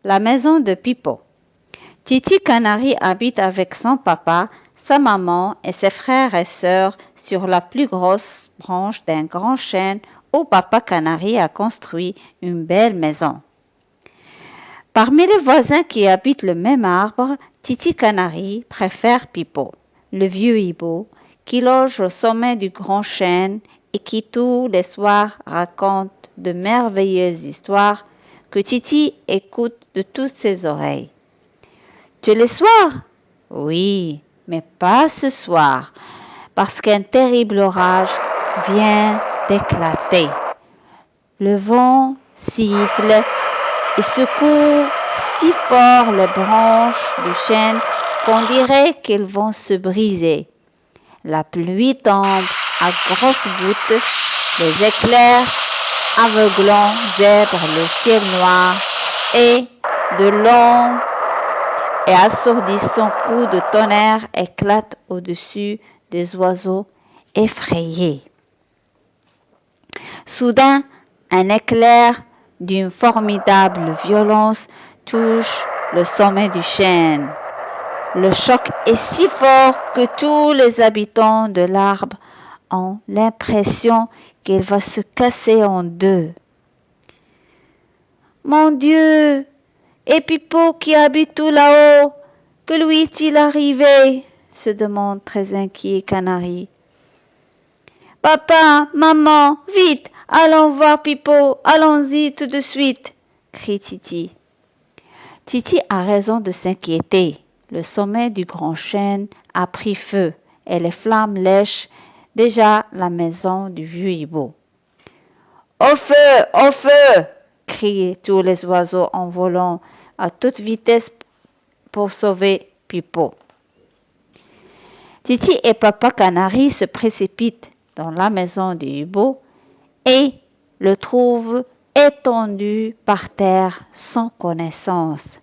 la maison de Pipo. Titi Canari habite avec son papa, sa maman et ses frères et sœurs sur la plus grosse branche d'un grand chêne où Papa Canari a construit une belle maison. Parmi les voisins qui habitent le même arbre, Titi Canari préfère Pipo, le vieux hibou, qui loge au sommet du grand chêne et qui tous les soirs raconte de merveilleuses histoires que Titi écoute de toutes ses oreilles. Tous les soirs? Oui, mais pas ce soir, parce qu'un terrible orage vient d'éclater. Le vent siffle et secoue si fort les branches du chêne qu'on dirait qu'elles vont se briser. La pluie tombe à grosses gouttes, les éclairs aveuglants zèbrent le ciel noir et de longs et assourdissants coups de tonnerre éclatent au-dessus des oiseaux effrayés. Soudain, un éclair d'une formidable violence touche le sommet du chêne. Le choc est si fort que tous les habitants de l'arbre ont l'impression qu'il va se casser en deux. Mon Dieu! Et Pipo qui habite tout là-haut, que lui est-il arrivé? Se demande très inquiet Canari. Papa, maman, vite, allons voir Pipo, allons-y tout de suite, crie Titi. Titi a raison de s'inquiéter. Le sommet du grand chêne a pris feu et les flammes lèchent déjà la maison du vieux hibou. Au feu, au feu! Crient tous les oiseaux en volant à toute vitesse pour sauver Pipo. Titi et Papa Canari se précipitent dans la maison du hibou et le trouvent étendu par terre sans connaissance.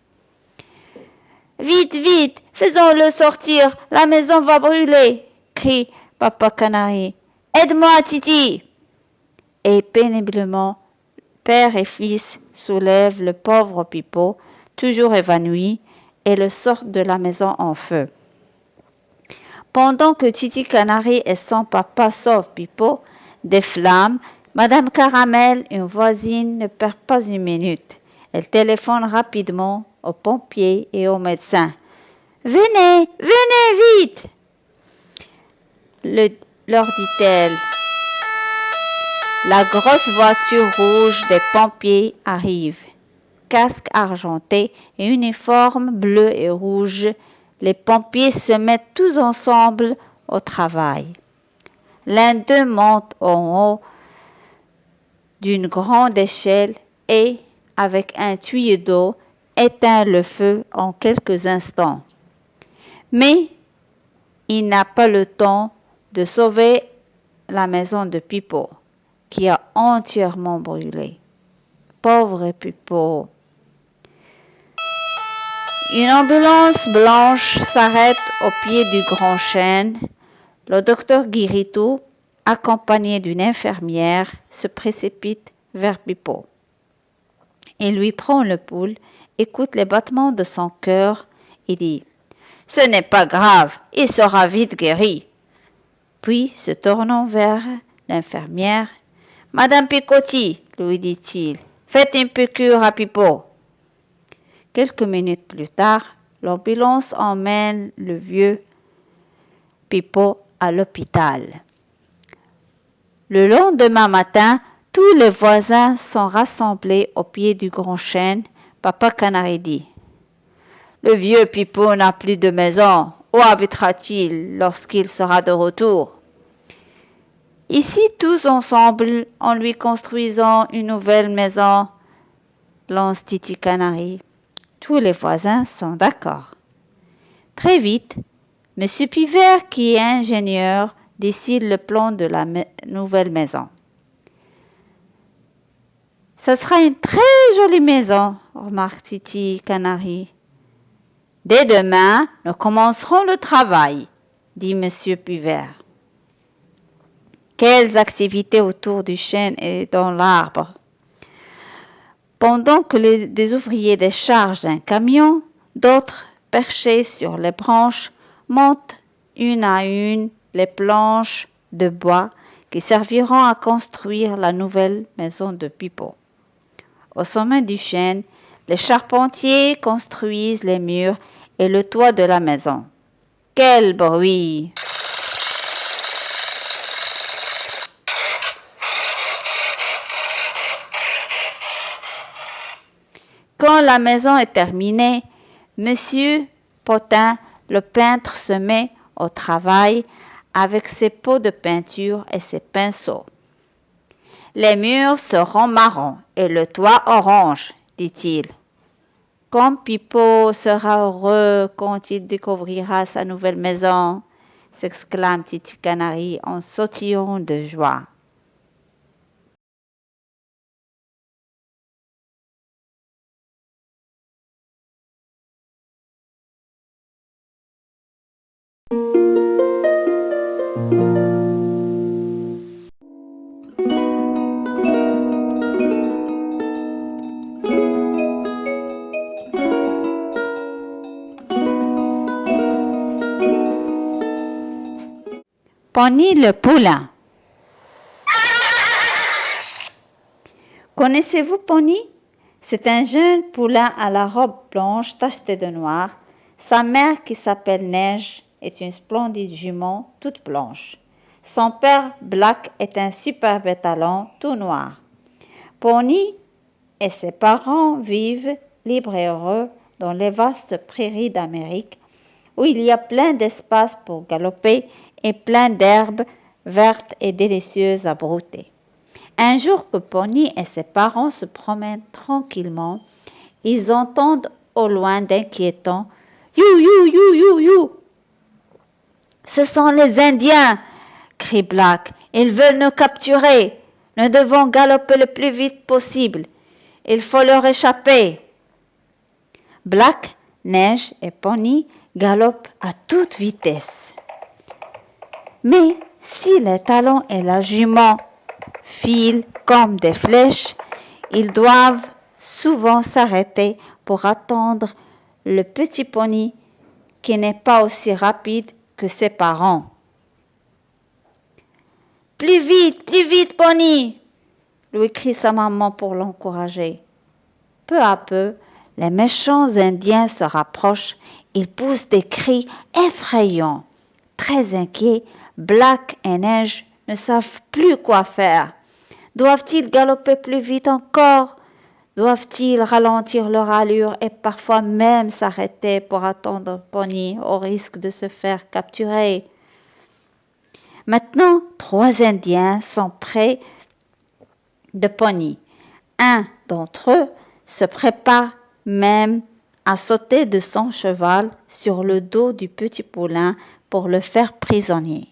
Vite, vite, faisons-le sortir, la maison va brûler, crie Papa Canari. Aide-moi, Titi! Et péniblement, père et fils soulèvent le pauvre Pipo, toujours évanoui, et le sortent de la maison en feu. Pendant que Titi Canari et son papa sauvent Pipo des flammes, Madame Caramel, une voisine, ne perd pas une minute. Elle téléphone rapidement aux pompiers et aux médecins. Venez, venez vite, leur dit-elle. La grosse voiture rouge des pompiers arrive. Casque argenté et uniforme bleu et rouge, les pompiers se mettent tous ensemble au travail. L'un d'eux monte en haut d'une grande échelle et, avec un tuyau d'eau, éteint le feu en quelques instants. Mais il n'a pas le temps de sauver la maison de Pipo, qui a entièrement brûlé. Pauvre Pipo! Une ambulance blanche s'arrête au pied du grand chêne. Le docteur Guiritou, accompagné d'une infirmière, se précipite vers Pipo. Il lui prend le pouls, écoute les battements de son cœur et dit « Ce n'est pas grave, il sera vite guéri. » Puis, se tournant vers l'infirmière, « Madame Picotti, lui dit-il, faites une piqûre à Pipo. » Quelques minutes plus tard, l'ambulance emmène le vieux Pipo à l'hôpital. Le lendemain matin, tous les voisins sont rassemblés au pied du grand chêne. Papa Canari dit « Le vieux Pipo n'a plus de maison. Où habitera-t-il lorsqu'il sera de retour? » Ici, tous ensemble, en lui construisant une nouvelle maison, lance Titi Canari. Tous les voisins sont d'accord. Très vite, M. Pivert, qui est ingénieur, décide le plan de la nouvelle maison. « Ça sera une très jolie maison, remarque Titi Canari. « Dès demain, nous commencerons le travail, dit M. Pivert. Quelles activités autour du chêne et dans l'arbre! Pendant que des ouvriers déchargent un camion, d'autres, perchés sur les branches, montent une à une les planches de bois qui serviront à construire la nouvelle maison de Pipo. Au sommet du chêne, les charpentiers construisent les murs et le toit de la maison. Quel bruit! Quand la maison est terminée, Monsieur Potin, le peintre, se met au travail avec ses pots de peinture et ses pinceaux. Les murs seront marrons et le toit orange, dit-il. Comme Pipo sera heureux quand il découvrira sa nouvelle maison, s'exclame Titi Canari en sautillant de joie. Pony le poulain. Connaissez-vous Pony? C'est un jeune poulain à la robe blanche tachetée de noir. Sa mère, qui s'appelle Neige, est une splendide jument toute blanche. Son père, Black, est un superbe étalon tout noir. Pony et ses parents vivent libres et heureux dans les vastes prairies d'Amérique, où il y a plein d'espace pour galoper et plein d'herbes vertes et délicieuses à brouter. Un jour que Pony et ses parents se promènent tranquillement, ils entendent au loin d'inquiétants « You, you, you, you, you !»« Ce sont les Indiens !» crie Black. « Ils veulent nous capturer. Nous devons galoper le plus vite possible. Il faut leur échapper. » Black, Neige et Pony galopent à toute vitesse. Mais si les talons et la jument filent comme des flèches, ils doivent souvent s'arrêter pour attendre le petit Pony qui n'est pas aussi rapide que ses parents. « Plus vite, Pony !» lui crie sa maman pour l'encourager. Peu à peu, les méchants Indiens se rapprochent. Ils poussent des cris effrayants. Très inquiets, Black et Neige ne savent plus quoi faire. Doivent-ils galoper plus vite encore? Doivent-ils ralentir leur allure et parfois même s'arrêter pour attendre Pony au risque de se faire capturer? Maintenant, 3 Indiens sont près de Pony. Un d'entre eux se prépare même à sauter de son cheval sur le dos du petit poulain pour le faire prisonnier.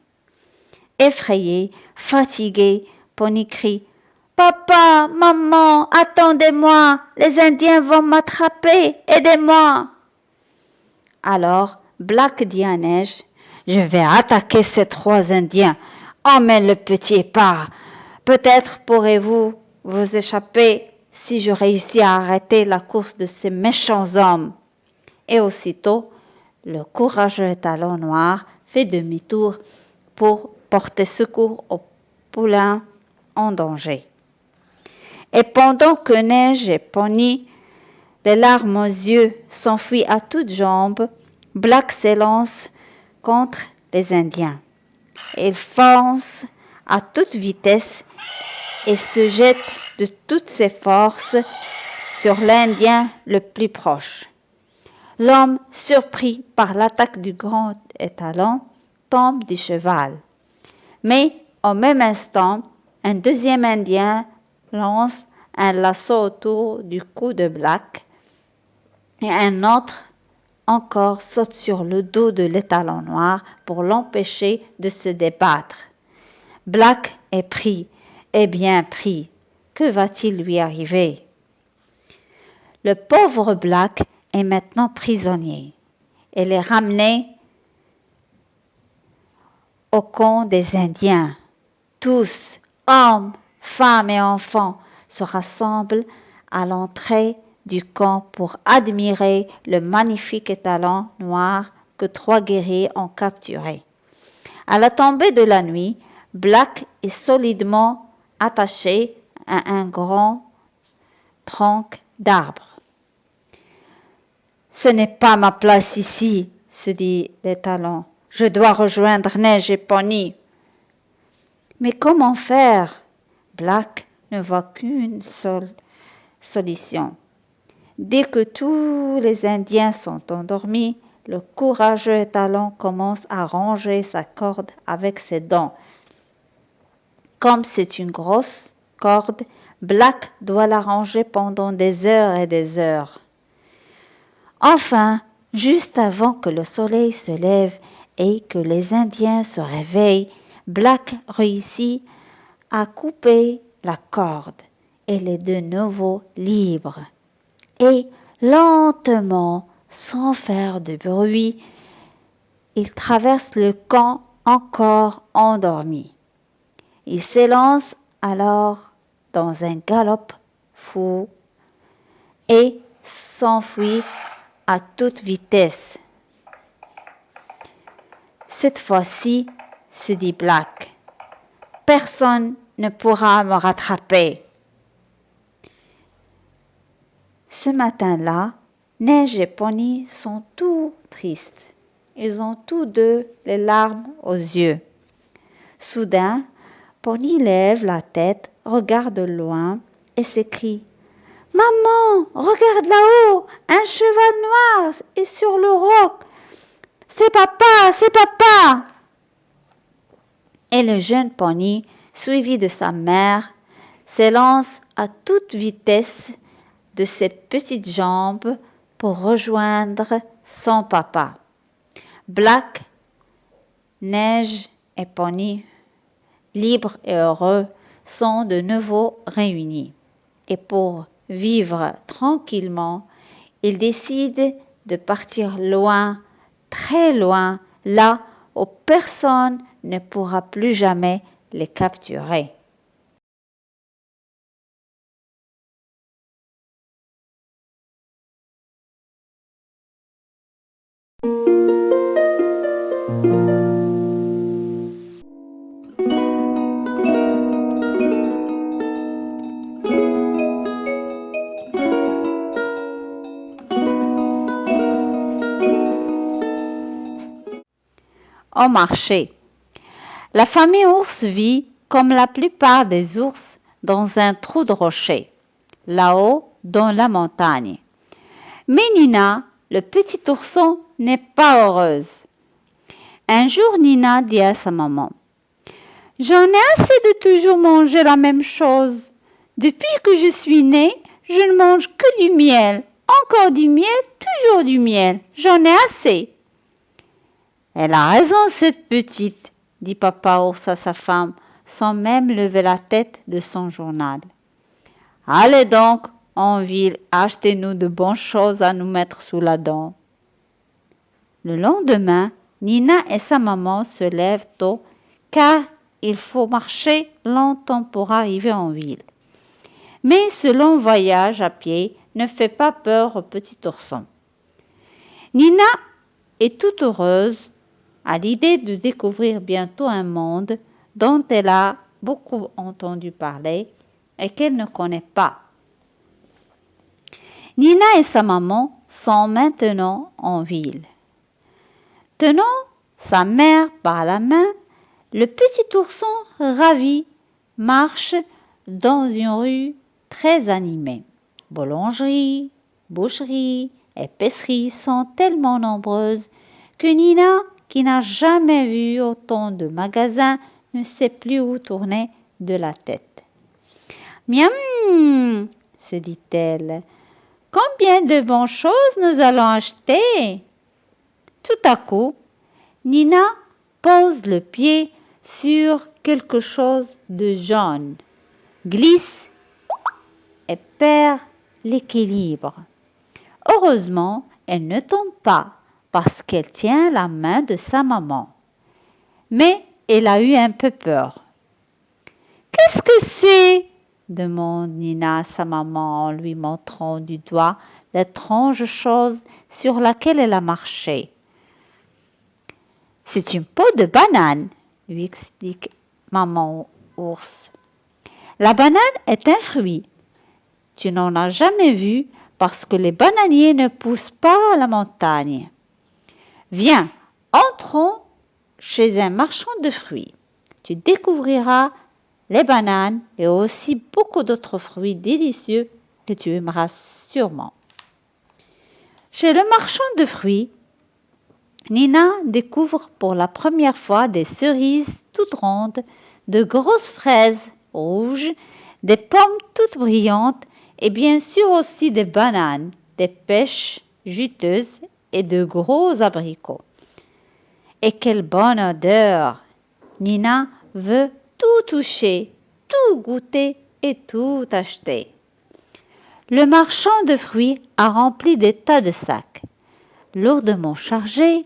Effrayé, fatigué, Pony crie « Papa, maman, attendez-moi, les Indiens vont m'attraper, aidez-moi !» Alors Black dit à Neige « Je vais attaquer ces 3 Indiens, emmène le petit épars. Peut-être pourrez-vous vous échapper si je réussis à arrêter la course de ces méchants hommes. » Et aussitôt, le courageux étalon noir fait demi-tour pour porter secours au poulain en danger. Et pendant que Neige et Pony, les larmes aux yeux, s'enfuient à toutes jambes, Black s'élance contre les Indiens. Il fonce à toute vitesse et se jette de toutes ses forces sur l'Indien le plus proche. L'homme, surpris par l'attaque du grand étalon, tombe du cheval. Mais au même instant, un deuxième Indien lance un lasso autour du cou de Black et un autre encore saute sur le dos de l'étalon noir pour l'empêcher de se débattre. Black est pris, et bien pris. Que va-t-il lui arriver? Le pauvre Black est maintenant prisonnier. Il est ramené au camp des Indiens. Tous, hommes, femmes et enfants, se rassemblent à l'entrée du camp pour admirer le magnifique étalon noir que 3 guerriers ont capturé. À la tombée de la nuit, Black est solidement attaché à un grand tronc d'arbre. « Ce n'est pas ma place ici, » se dit l'étalon. « Je dois rejoindre Neige et Pony. » Mais comment faire? Black ne voit qu'une seule solution. Dès que tous les Indiens sont endormis, le courageux étalon commence à ranger sa corde avec ses dents. Comme c'est une grosse corde, Black doit la ranger pendant des heures et des heures. Enfin, juste avant que le soleil se lève et que les Indiens se réveillent, Black réussit à couper la corde. Elle est de nouveau libre. Et lentement, sans faire de bruit, il traverse le camp encore endormi. Il s'élance alors dans un galop fou et s'enfuit à toute vitesse. Cette fois-ci, se dit Black, personne ne pourra me rattraper. Ce matin-là, Neige et Pony sont tout tristes. Ils ont tous deux les larmes aux yeux. Soudain, Pony lève la tête, regarde loin et s'écrie « Maman, regarde là-haut, un cheval noir est sur le roc. C'est papa, c'est papa !» Et le jeune Pony, suivi de sa mère, s'élance à toute vitesse de ses petites jambes pour rejoindre son papa. Black, Neige et Pony, libres et heureux, sont de nouveau réunis. Et pour vivre tranquillement, ils décident de partir loin, très loin, là où personne ne pourra plus jamais les capturer. Au marché. La famille ours vit, comme la plupart des ours, dans un trou de rocher, là-haut dans la montagne. Mais Nina, le petit ourson, n'est pas heureuse. Un jour, Nina dit à sa maman « J'en ai assez de toujours manger la même chose. Depuis que je suis née, je ne mange que du miel. Encore du miel, toujours du miel. J'en ai assez. » Elle a raison, cette petite, dit papa ours à sa femme, sans même lever la tête de son journal. Allez donc en ville, achetez-nous de bonnes choses à nous mettre sous la dent. Le lendemain, Nina et sa maman se lèvent tôt, car il faut marcher longtemps pour arriver en ville. Mais ce long voyage à pied ne fait pas peur au petit ourson. Nina est toute heureuse à l'idée de découvrir bientôt un monde dont elle a beaucoup entendu parler et qu'elle ne connaît pas. Nina et sa maman sont maintenant en ville. Tenant sa mère par la main, le petit ourson ravi marche dans une rue très animée. Boulangeries, boucheries, épiceries sont tellement nombreuses que Nina, qui n'a jamais vu autant de magasins, ne sait plus où tourner de la tête. « Miam !» se dit-elle. « Combien de bonnes choses nous allons acheter !» Tout à coup, Nina pose le pied sur quelque chose de jaune, glisse et perd l'équilibre. Heureusement, elle ne tombe pas parce qu'elle tient la main de sa maman. Mais elle a eu un peu peur. « Qu'est-ce que c'est ?» demande Nina à sa maman en lui montrant du doigt l'étrange chose sur laquelle elle a marché. C'est une peau de banane, lui explique maman ours. La banane est un fruit. Tu n'en as jamais vu parce que les bananiers ne poussent pas à la montagne. Viens, entrons chez un marchand de fruits. Tu découvriras les bananes et aussi beaucoup d'autres fruits délicieux que tu aimeras sûrement. Chez le marchand de fruits, Nina découvre pour la première fois des cerises toutes rondes, de grosses fraises rouges, des pommes toutes brillantes et bien sûr aussi des bananes, des pêches juteuses et de gros abricots. Et quelle bonne odeur! Nina veut tout toucher, tout goûter et tout acheter. Le marchand de fruits a rempli des tas de sacs. Lourdement chargés,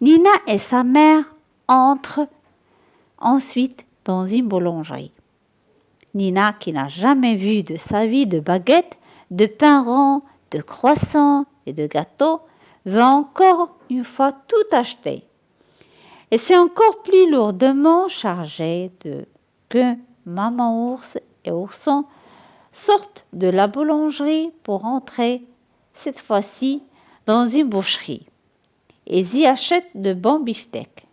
Nina et sa mère entrent ensuite dans une boulangerie. Nina, qui n'a jamais vu de sa vie de baguettes, de pain rond, de croissants et de gâteaux, veut encore une fois tout acheter. Et c'est encore plus lourdement chargé que maman ours et ourson sortent de la boulangerie pour entrer, cette fois-ci, dans une boucherie. Ils y achètent de bons beefsteaks.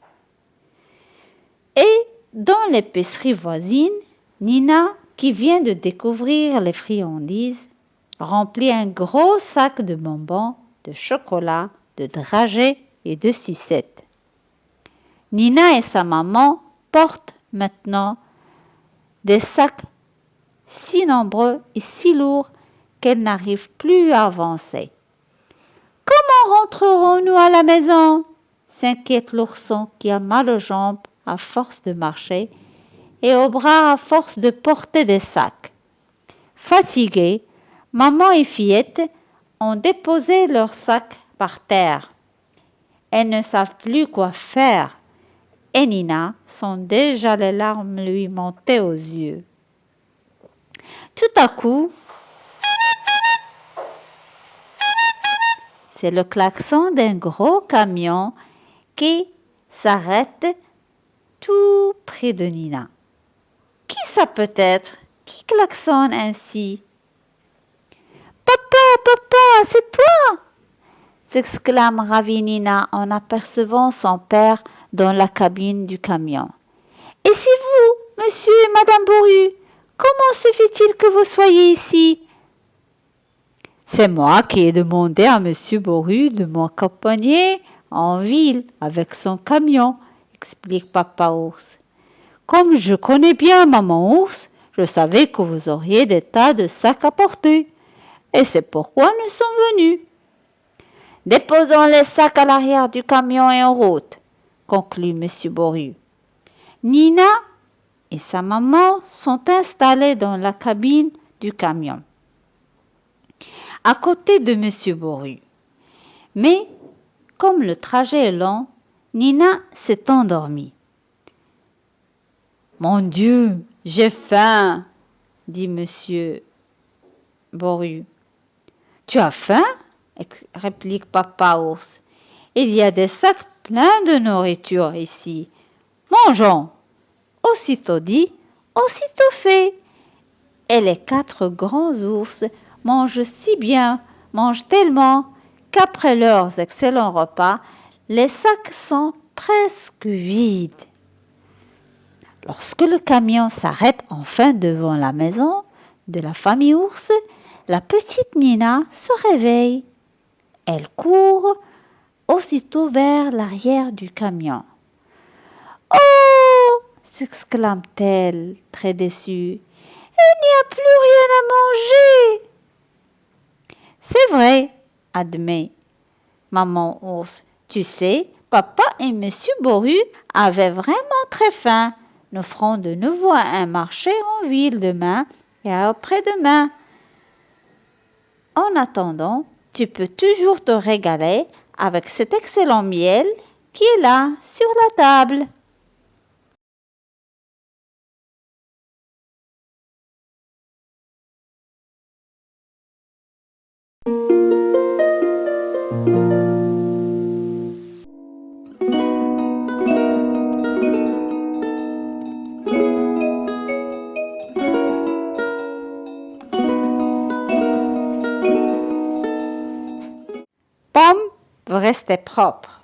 Et dans l'épicerie voisine, Nina, qui vient de découvrir les friandises, remplit un gros sac de bonbons, de chocolat, de dragées et de sucettes. Nina et sa maman portent maintenant des sacs si nombreux et si lourds qu'elles n'arrivent plus à avancer. Comment rentrerons-nous à la maison? S'inquiète l'ourson qui a mal aux jambes à force de marcher et aux bras à force de porter des sacs. Fatiguées, maman et fillette ont déposé leurs sacs par terre. Elles ne savent plus quoi faire et Nina sent déjà les larmes lui monter aux yeux. Tout à coup, c'est le klaxon d'un gros camion qui s'arrête tout près de Nina. Qui ça peut être? Qui klaxonne ainsi? Papa, c'est toi! S'exclame ravie Nina en apercevant son père dans la cabine du camion. Et c'est vous, monsieur et madame Bourru? Comment se fait-il que vous soyez ici? C'est moi qui ai demandé à monsieur Bourru de m'accompagner en ville avec son camion, explique papa ours. Comme je connais bien maman ours, je savais que vous auriez des tas de sacs à porter. Et c'est pourquoi nous sommes venus. Déposons les sacs à l'arrière du camion et en route, conclut monsieur Bourru. Nina et sa maman sont installées dans la cabine du camion, à côté de monsieur Bourru. Mais comme le trajet est long, Nina s'est endormie. Mon Dieu, j'ai faim, dit monsieur Bourru. Tu as faim? Réplique papa ours. Il y a des sacs pleins de nourriture ici. Mangeons. Aussitôt dit, aussitôt fait. Et les 4 grands ours mangent si bien, mangent tellement, qu'après leurs excellents repas, les sacs sont presque vides. Lorsque le camion s'arrête enfin devant la maison de la famille ours, la petite Nina se réveille. Elle court aussitôt vers l'arrière du camion. Oh! S'exclame-t-elle, très déçue. Il n'y a plus rien à manger. C'est vrai, admet maman ours. Tu sais, papa et monsieur Bourru avaient vraiment très faim. Nous ferons de nouveau un marché en ville demain et après-demain. En attendant, tu peux toujours te régaler avec cet excellent miel qui est là sur la table. vous restez propre.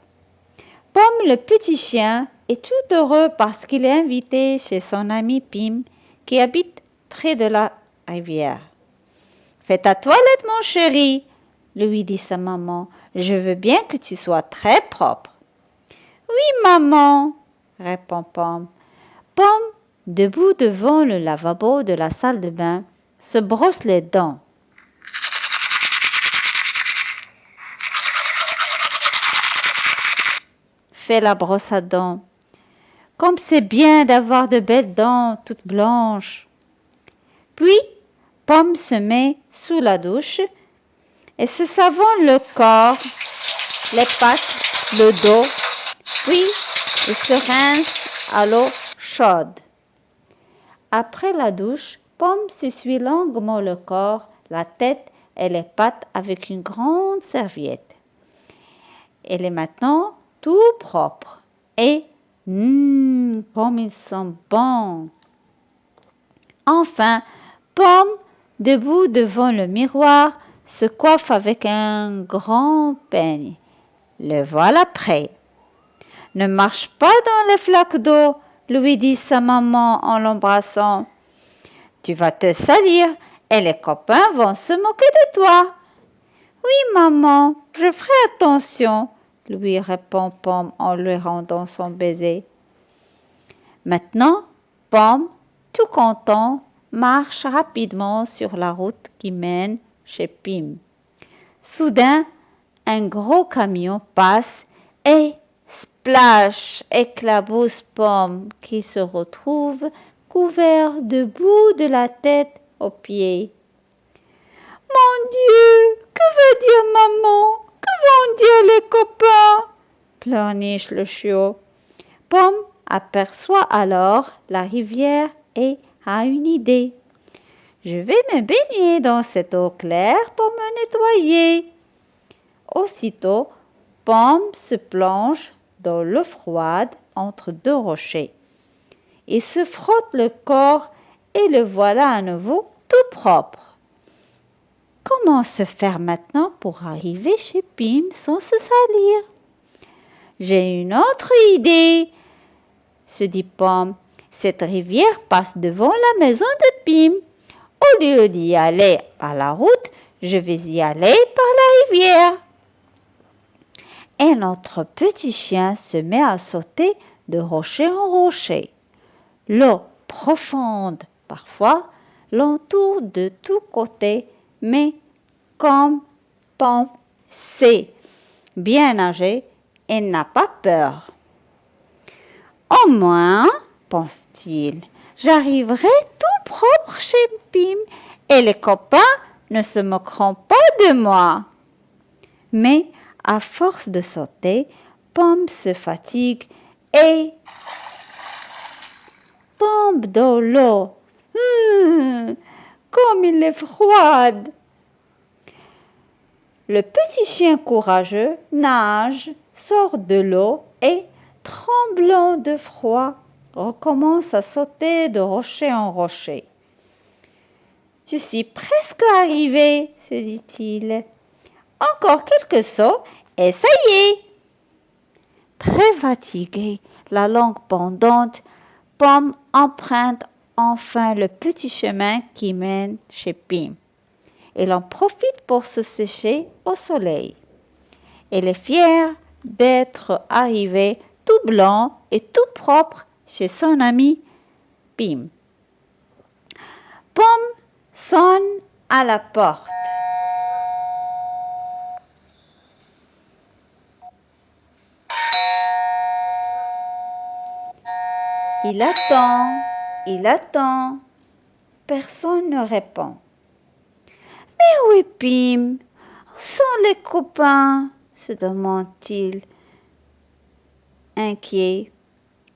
Pomme le petit chien est tout heureux parce qu'il est invité chez son ami Pim qui habite près de la rivière. Fais ta toilette mon chéri, lui dit sa maman. Je veux bien que tu sois très propre. Oui maman, répond Pomme. Pomme, debout devant le lavabo de la salle de bain, se brosse les dents. Fait la brosse à dents. Comme c'est bien d'avoir de belles dents toutes blanches. Puis, Pomme se met sous la douche et se savonne le corps, les pattes, le dos, puis il se rince à l'eau chaude. Après la douche, Pomme s'essuie longuement le corps, la tête et les pattes avec une grande serviette. Elle est maintenant tout propre et comme il sent bon. Enfin, Pomme, debout devant le miroir, se coiffe avec un grand peigne. Le voilà prêt. Ne marche pas dans les flaques d'eau, lui dit sa maman en l'embrassant. Tu vas te salir et les copains vont se moquer de toi. Oui, maman, je ferai attention, lui répond Pomme en lui rendant son baiser. Maintenant, Pomme, tout content, marche rapidement sur la route qui mène chez Pim. Soudain, un gros camion passe et splash éclabousse Pomme qui se retrouve couvert de boue de la tête aux pieds. Mon Dieu, que veut dire maman? Que vont dire les copains? Pleurniche le chiot. Pomme aperçoit alors la rivière et a une idée. Je vais me baigner dans cette eau claire pour me nettoyer. Aussitôt, Pomme se plonge dans l'eau froide entre deux rochers. Il se frotte le corps et le voilà à nouveau tout propre. Comment se faire maintenant pour arriver chez Pim sans se salir? J'ai une autre idée, se dit Pomme. Cette rivière passe devant la maison de Pim. Au lieu d'y aller par la route, je vais y aller par la rivière. Et notre petit chien se met à sauter de rocher en rocher. L'eau profonde, parfois, l'entoure de tous côtés, mais comme Pomme sait bien nager, elle n'a pas peur. Au moins, pense-t-il, j'arriverai tout propre chez Pim et les copains ne se moqueront pas de moi. Mais à force de sauter, Pomme se fatigue et tombe dans l'eau. Comme il est froide! Le petit chien courageux nage, sort de l'eau et, tremblant de froid, recommence à sauter de rocher en rocher. Je suis presque arrivé, se dit-il. Encore quelques sauts et ça y est. Très fatigué, la langue pendante, Pomme emprunte enfin le petit chemin qui mène chez Pim. Elle en profite pour se sécher au soleil. Elle est fière d'être arrivée tout blanc et tout propre chez son ami Pim. Pomme sonne à la porte. Il attend. Personne ne répond. Mais où est Pim? Où sont les copains? Se demande-t-il, inquiet.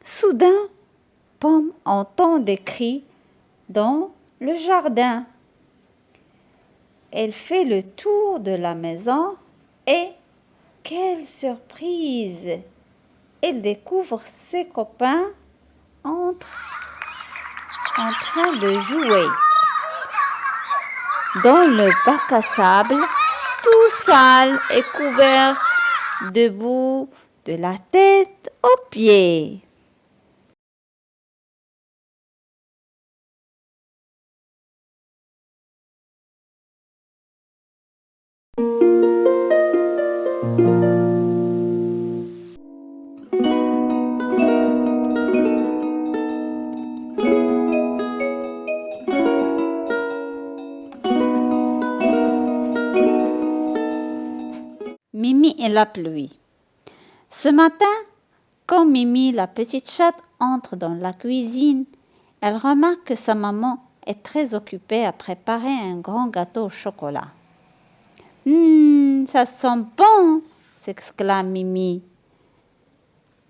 Soudain, Pomme entend des cris dans le jardin. Elle fait le tour de la maison et, quelle surprise! Elle découvre ses copains en train de jouer. Dans le bac à sable, tout sale et couvert debout, de la tête aux pieds. Mimi et la pluie. Ce matin, quand Mimi, la petite chatte, entre dans la cuisine, elle remarque que sa maman est très occupée à préparer un grand gâteau au chocolat. Ça sent bon, s'exclame Mimi.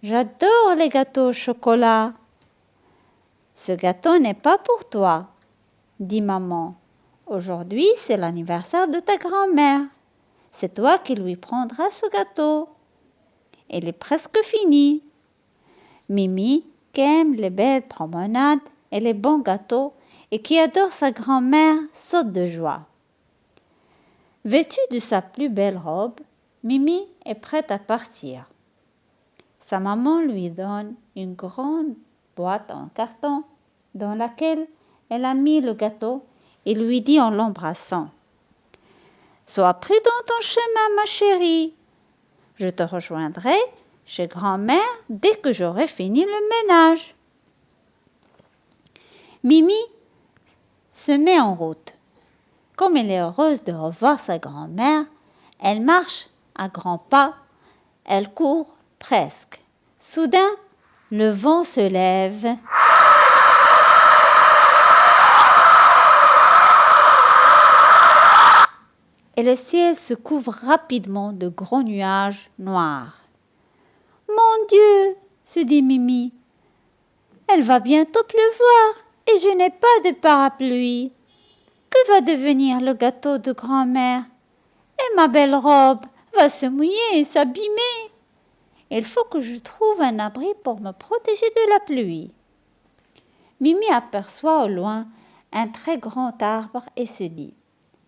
J'adore les gâteaux au chocolat. Ce gâteau n'est pas pour toi, dit maman. Aujourd'hui, c'est l'anniversaire de ta grand-mère. C'est toi qui lui prendras ce gâteau. Il est presque fini. Mimi, qui aime les belles promenades et les bons gâteaux et qui adore sa grand-mère, saute de joie. Vêtue de sa plus belle robe, Mimi est prête à partir. Sa maman lui donne une grande boîte en carton dans laquelle elle a mis le gâteau et lui dit en l'embrassant: « Sois prudent dans ton chemin, ma chérie. Je te rejoindrai chez grand-mère dès que j'aurai fini le ménage. » Mimi se met en route. Comme elle est heureuse de revoir sa grand-mère, elle marche à grands pas, elle court presque. Soudain, le vent se lève. Et le ciel se couvre rapidement de gros nuages noirs. « Mon Dieu !» se dit Mimi. « Elle va bientôt pleuvoir et je n'ai pas de parapluie. Que va devenir le gâteau de grand-mère? Et ma belle robe va se mouiller et s'abîmer. Il faut que je trouve un abri pour me protéger de la pluie. » Mimi aperçoit au loin un très grand arbre et se dit: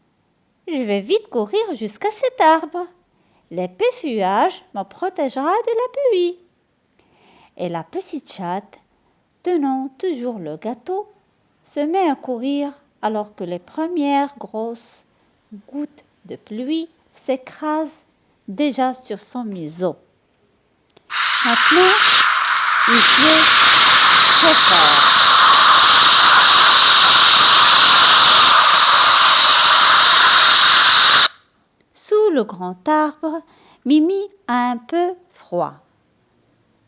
« Je vais vite courir jusqu'à cet arbre. L'épais feuillage me protégera de la pluie. » Et la petite chatte, tenant toujours le gâteau, se met à courir alors que les premières grosses gouttes de pluie s'écrasent déjà sur son museau. Maintenant, il pleut très fort. Sous le grand arbre, Mimi a un peu froid.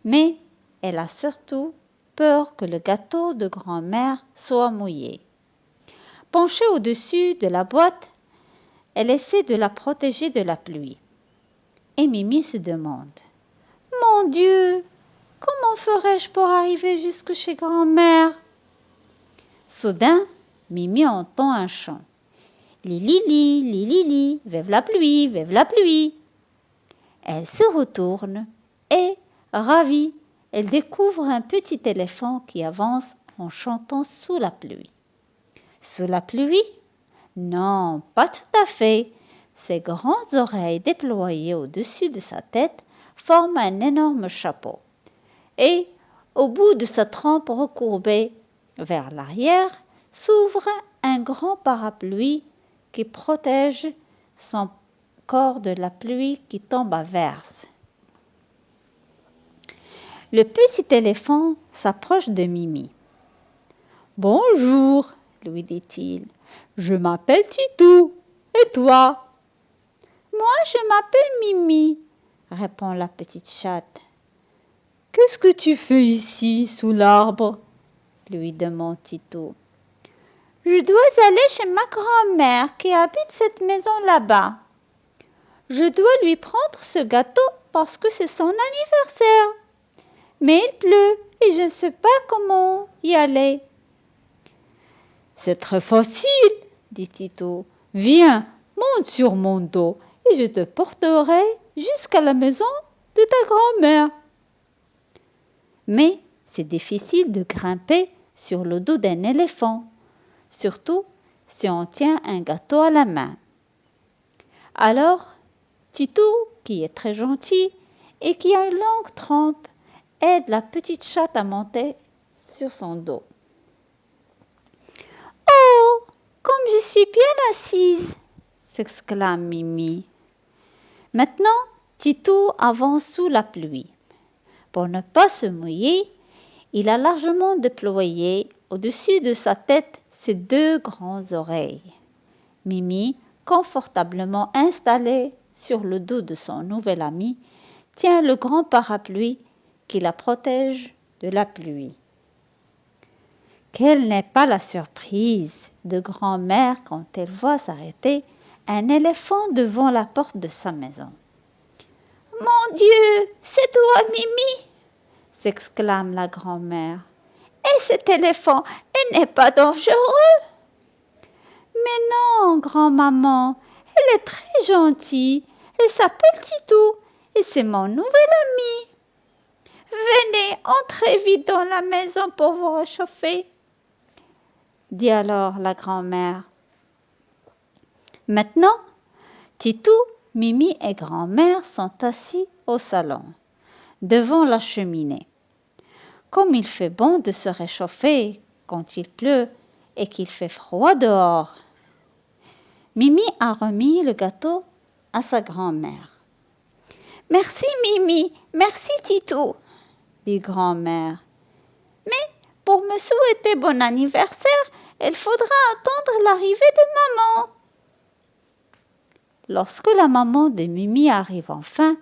Mais elle a surtout peur que le gâteau de grand-mère soit mouillé. Penchée au-dessus de la boîte, elle essaie de la protéger de la pluie. Et Mimi se demande: « Mon Dieu, comment ferais-je pour arriver jusque chez grand-mère ?» Soudain, Mimi entend un chant. « Li-li-li, li-li-li, vive la pluie, vive la pluie !» Elle se retourne et, ravie, elle découvre un petit éléphant qui avance en chantant sous la pluie. Sous la pluie? Non, pas tout à fait. Ses grandes oreilles déployées au-dessus de sa tête forment un énorme chapeau. Et, au bout de sa trempe recourbée vers l'arrière, s'ouvre un grand parapluie qui protège son corps de la pluie qui tombe à verse. Le petit éléphant s'approche de Mimi. « Bonjour, lui dit-il. Je m'appelle Titou. Et toi? »« Moi, je m'appelle Mimi, répond la petite chatte. « Qu'est-ce que tu fais ici, sous l'arbre? » lui demande Titou. « Je dois aller chez ma grand-mère qui habite cette maison là-bas. Je dois lui prendre ce gâteau parce que c'est son anniversaire. Mais il pleut et je ne sais pas comment y aller. »« C'est très facile, dit Titou. Viens, monte sur mon dos et je te porterai jusqu'à la maison de ta grand-mère. » Mais c'est difficile de grimper sur le dos d'un éléphant, surtout si on tient un gâteau à la main. Alors, Titou, qui est très gentil et qui a une longue trempe, aide la petite chatte à monter sur son dos. Oh, comme je suis bien assise, s'exclame Mimi. Maintenant, Titou avance sous la pluie. Pour ne pas se mouiller, il a largement déployé au-dessus de sa tête ses deux grandes oreilles. Mimi, confortablement installée sur le dos de son nouvel ami, tient le grand parapluie qui la protège de la pluie. Quelle n'est pas la surprise de grand-mère quand elle voit s'arrêter un éléphant devant la porte de sa maison. « Mon Dieu, c'est toi, Mimi !» s'exclame la grand-mère. « Et cet éléphant, il n'est pas dangereux ?» « Mais non, grand-maman, elle est très gentille. Elle s'appelle Titou et c'est mon nouvel ami. Venez, entrez vite dans la maison pour vous réchauffer, » dit alors la grand-mère. Maintenant, Titou, Mimi et grand-mère sont assis au salon, devant la cheminée. Comme il fait bon de se réchauffer quand il pleut et qu'il fait froid dehors, Mimi a remis le gâteau à sa grand-mère. « Merci Mimi, merci Titou, » dit grand-mère. « Mais pour me souhaiter bon anniversaire, il faudra attendre l'arrivée de maman. » Lorsque la maman de Mimi arrive enfin,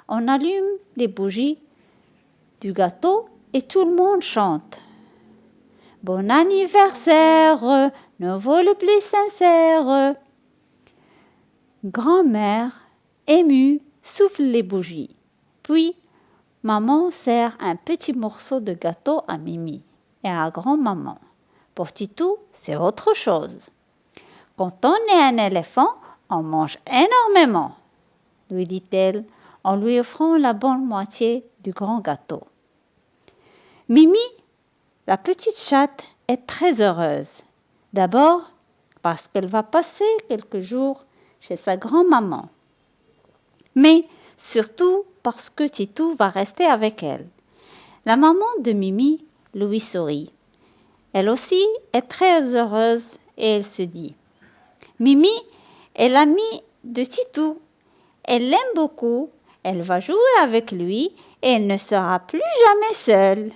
on allume les bougies du gâteau et tout le monde chante. « Bon anniversaire, nouveau le plus sincère. » Grand-mère, émue, souffle les bougies. Puis, maman sert un petit morceau de gâteau à Mimi et à grand-maman. Pour Titou, c'est autre chose. Quand on est un éléphant, on mange énormément, lui dit-elle en lui offrant la bonne moitié du grand gâteau. Mimi, la petite chatte, est très heureuse. D'abord, parce qu'elle va passer quelques jours chez sa grand-maman. Mais surtout parce que Titou va rester avec elle. La maman de Mimi lui sourit. Elle aussi est très heureuse et elle se dit « Mimi est l'amie de Titou. Elle l'aime beaucoup, elle va jouer avec lui et elle ne sera plus jamais seule. »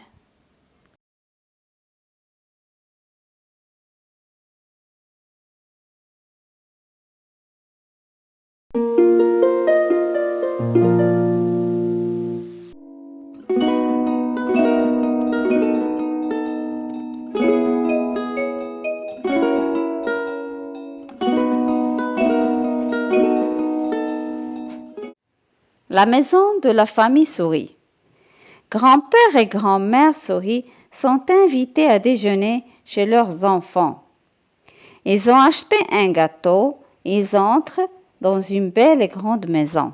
La maison de la famille Souris. Grand-père et grand-mère Souris sont invités à déjeuner chez leurs enfants. Ils ont acheté un gâteau et ils entrent dans une belle et grande maison.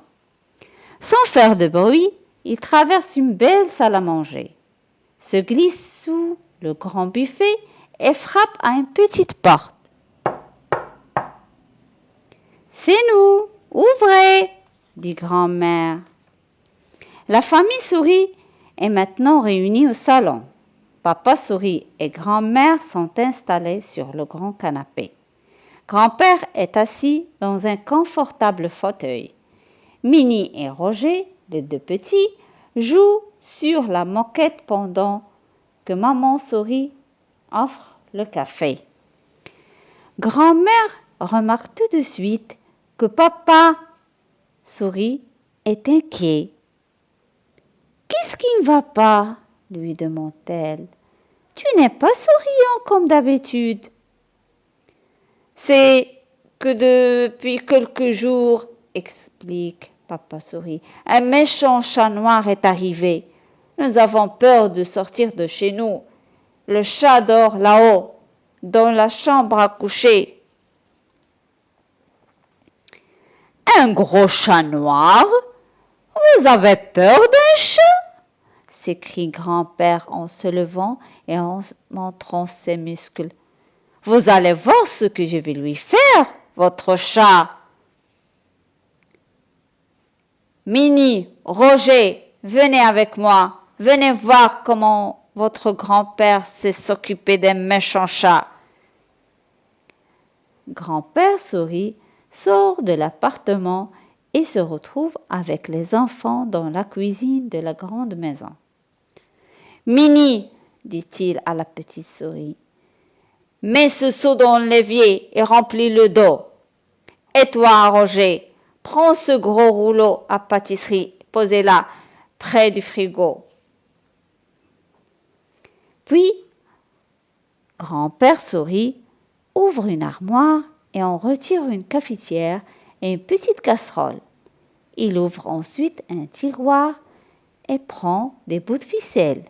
Sans faire de bruit, ils traversent une belle salle à manger, se glissent sous le grand buffet et frappent à une petite porte. « C'est nous, ouvrez !» dit grand-mère. La famille Souris est maintenant réunie au salon. Papa Souris et grand-mère sont installés sur le grand canapé. Grand-père est assis dans un confortable fauteuil. Minnie et Roger, les deux petits, jouent sur la moquette pendant que maman Souris offre le café. Grand-mère remarque tout de suite que papa Souris est inquiet. « Qu'est-ce qui ne va pas ?» lui demande-t-elle. « Tu n'es pas souriant comme d'habitude. »« C'est que depuis quelques jours, » explique papa Souris, « un méchant chat noir est arrivé. Nous avons peur de sortir de chez nous. Le chat dort là-haut, dans la chambre à coucher. » « Un gros chat noir? Vous avez peur d'un chat ?» s'écrie grand-père en se levant et en montrant ses muscles. « Vous allez voir ce que je vais lui faire, votre chat. » Minnie, Roger, venez avec moi. Venez voir comment votre grand-père sait s'occuper des méchants chats. Grand-père Souris sort de l'appartement et se retrouve avec les enfants dans la cuisine de la grande maison. Minnie, dit-il à la petite souris, mets ce seau dans l'évier et remplis-le d'eau. Et toi, Roger, prends ce gros rouleau à pâtisserie, posez-la près du frigo. Puis, grand-père Souris ouvre une armoire et en retire une cafetière et une petite casserole. Il ouvre ensuite un tiroir et prend des bouts de ficelle.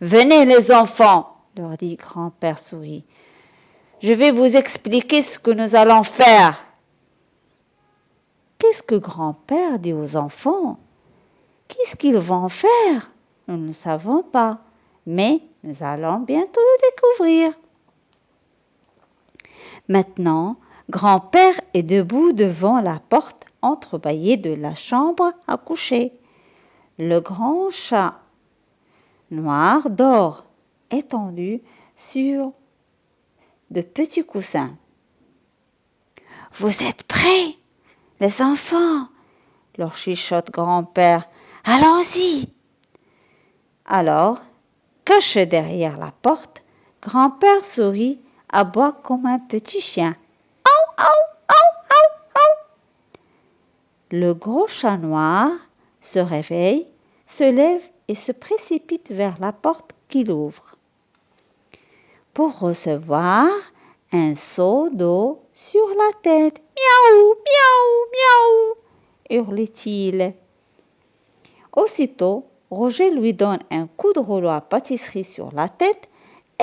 Venez les enfants, leur dit grand-père Souris. Je vais vous expliquer ce que nous allons faire. Qu'est-ce que grand-père dit aux enfants? Qu'est-ce qu'ils vont faire? Nous ne savons pas, mais nous allons bientôt le découvrir. Maintenant, grand-père est debout devant la porte entrebâillée de la chambre à coucher. Le grand chat noir dort étendu sur de petits coussins. Vous êtes prêts, les enfants? Leur chuchote grand-père. Allons-y! Alors, caché derrière la porte, grand-père Souris aboie comme un petit chien. Au, au, au, au, au. Le gros chat noir se réveille, se lève et se précipite vers la porte qu'il ouvre pour recevoir un seau d'eau sur la tête. Miaou, miaou, miaou, hurle-t-il. Aussitôt, Roger lui donne un coup de rouleau à pâtisserie sur la tête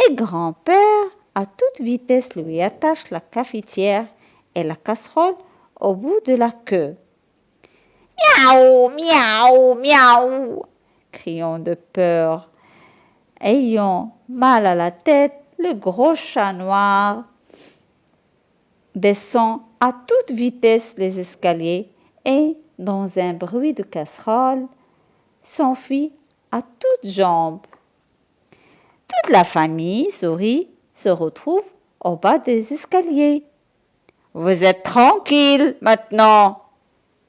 et grand-père, à toute vitesse, lui attache la cafetière et la casserole au bout de la queue. Miaou, miaou, miaou, criant de peur. Ayant mal à la tête, le gros chat noir descend à toute vitesse les escaliers et, dans un bruit de casserole, s'enfuit à toutes jambes. Toute la famille souris se retrouve au bas des escaliers. Vous êtes tranquille maintenant,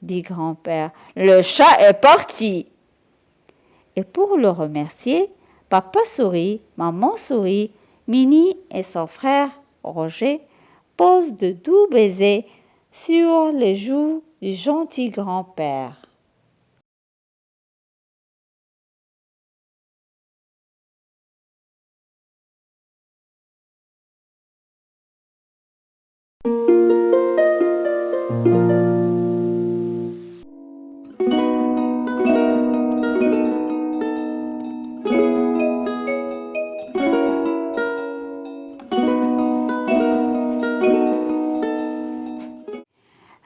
dit grand-père. Le chat est parti. Et pour le remercier, papa souris, maman souris, Minnie et son frère Roger posent de doux baisers sur les joues du gentil grand-père.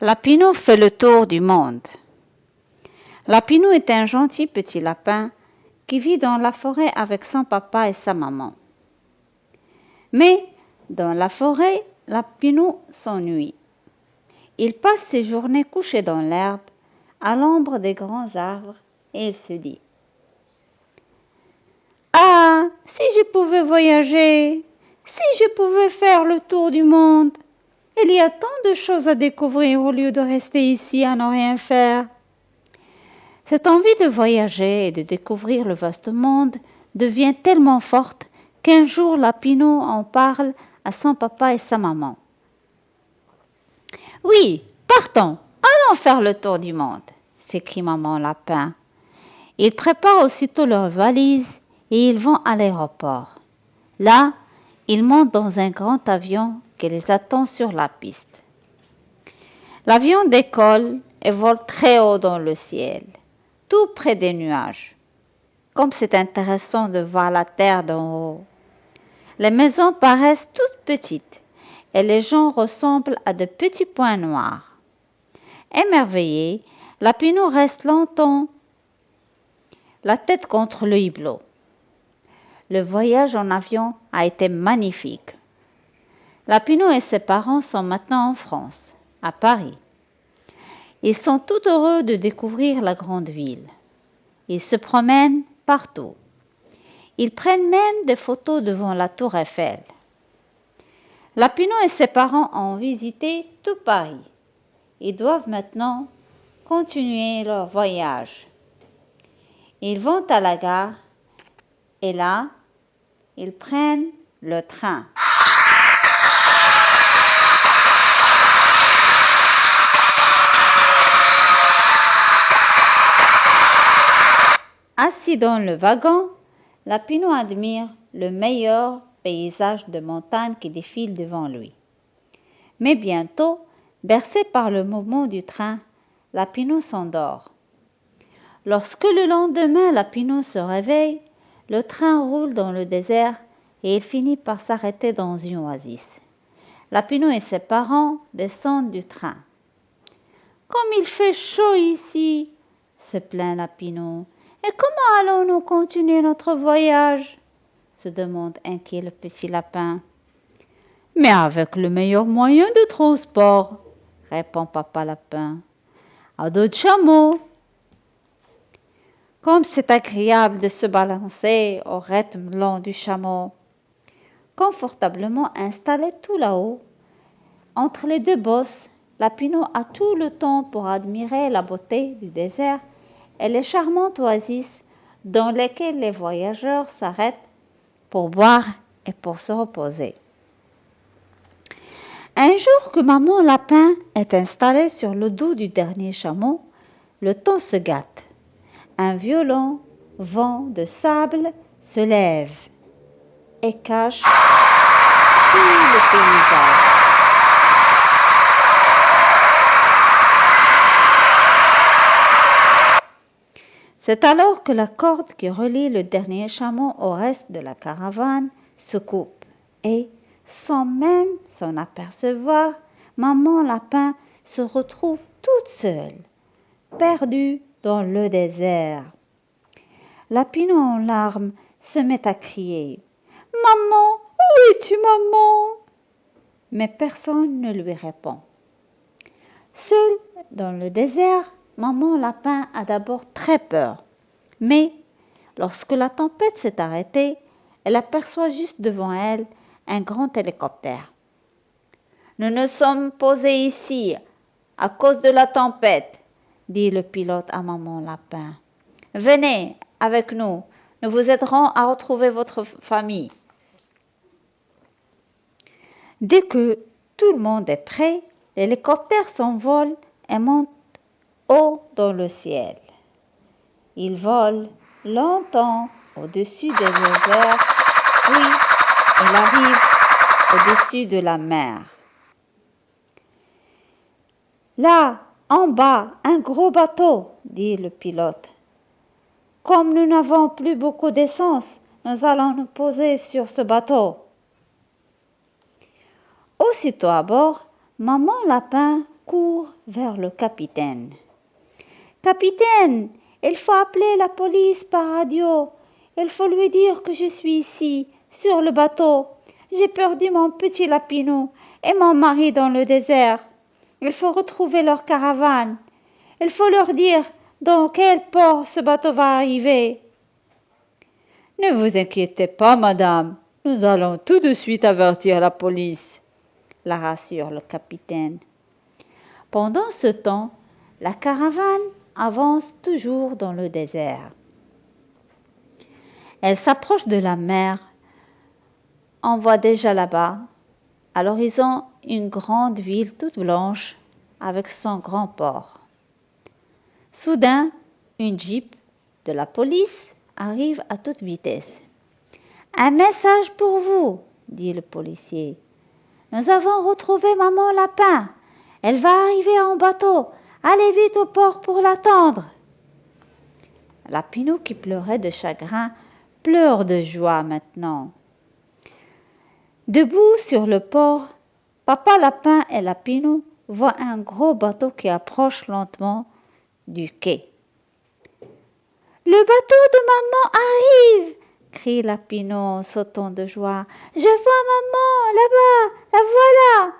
Lapinou fait le tour du monde. Lapinou est un gentil petit lapin qui vit dans la forêt avec son papa et sa maman. Mais dans la forêt, Lapinou s'ennuie. Il passe ses journées couché dans l'herbe, à l'ombre des grands arbres, et il se dit « Ah, si je pouvais voyager, si je pouvais faire le tour du monde. Il y a tant de choses à découvrir au lieu de rester ici à ne rien faire. » Cette envie de voyager et de découvrir le vaste monde devient tellement forte qu'un jour Lapinou en parle à son papa et sa maman. « Oui, partons, allons faire le tour du monde !» s'écrie maman lapin. Ils préparent aussitôt leurs valises et ils vont à l'aéroport. Là, ils montent dans un grand avion qui les attend sur la piste. L'avion décolle et vole très haut dans le ciel, tout près des nuages. Comme c'est intéressant de voir la terre d'en haut. Les maisons paraissent toutes petites et les gens ressemblent à de petits points noirs. Émerveillé, Lapinou reste longtemps la tête contre le hublot. Le voyage en avion a été magnifique. Lapinou et ses parents sont maintenant en France, à Paris. Ils sont tout heureux de découvrir la grande ville. Ils se promènent partout. Ils prennent même des photos devant la tour Eiffel. Lapinou et ses parents ont visité tout Paris. Ils doivent maintenant continuer leur voyage. Ils vont à la gare et là, ils prennent le train. Assis dans le wagon, Lapinou admire le meilleur paysage de montagne qui défile devant lui. Mais bientôt, bercé par le mouvement du train, Lapinou s'endort. Lorsque le lendemain Lapinou se réveille, le train roule dans le désert et il finit par s'arrêter dans une oasis. Lapinou et ses parents descendent du train. « Comme il fait chaud ici !» se plaint Lapinou. « Et comment allons-nous continuer notre voyage ?» se demande inquiet le petit lapin. « Mais avec le meilleur moyen de transport, » répond papa lapin. « À dos de chameau. » Comme c'est agréable de se balancer au rythme lent du chameau. Confortablement installé tout là-haut, entre les deux bosses, Lapinou a tout le temps pour admirer la beauté du désert et les charmantes oasis dans lesquelles les voyageurs s'arrêtent pour boire et pour se reposer. Un jour que maman lapin est installée sur le dos du dernier chameau, le temps se gâte. Un violent vent de sable se lève et cache tout le paysage. C'est alors que la corde qui relie le dernier chameau au reste de la caravane se coupe et, sans même s'en apercevoir, maman lapin se retrouve toute seule, perdue dans le désert. Lapinou en larmes se met à crier « Maman, où es-tu, maman ?» Mais personne ne lui répond. Seule dans le désert, maman lapin a d'abord très peur. Mais lorsque la tempête s'est arrêtée, elle aperçoit juste devant elle un grand hélicoptère. « Nous nous sommes posés ici à cause de la tempête, » dit le pilote à maman lapin. « Venez avec nous, nous vous aiderons à retrouver votre famille. » Dès que tout le monde est prêt, l'hélicoptère s'envole et monte haut dans le ciel. Il vole longtemps au-dessus des déserts, puis il arrive au-dessus de la mer. Là, en bas, un gros bateau, dit le pilote. Comme nous n'avons plus beaucoup d'essence, nous allons nous poser sur ce bateau. Aussitôt à bord, maman lapin court vers le capitaine. Capitaine, il faut appeler la police par radio. Il faut lui dire que je suis ici, sur le bateau. J'ai perdu mon petit Lapinou et mon mari dans le désert. Il faut retrouver leur caravane. Il faut leur dire dans quel port ce bateau va arriver. Ne vous inquiétez pas, madame. Nous allons tout de suite avertir la police, la rassure le capitaine. Pendant ce temps, la caravane avance toujours dans le désert. Elle s'approche de la mer. On voit déjà là-bas, à l'horizon, une grande ville toute blanche avec son grand port. Soudain, une jeep de la police arrive à toute vitesse. « Un message pour vous, » dit le policier. « Nous avons retrouvé maman lapin. Elle va arriver en bateau. Allez vite au port pour l'attendre. » Lapinou, qui pleurait de chagrin, pleure de joie maintenant. Debout sur le port, papa lapin et Lapinou voient un gros bateau qui approche lentement du quai. « Le bateau de maman arrive !» crie Lapinou en sautant de joie. « Je vois maman, là-bas, la voilà !»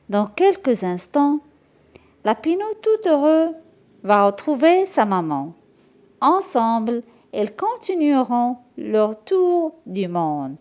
Dans quelques instants, Lapinou, tout heureux, va retrouver sa maman. Ensemble, ils continueront leur tour du monde.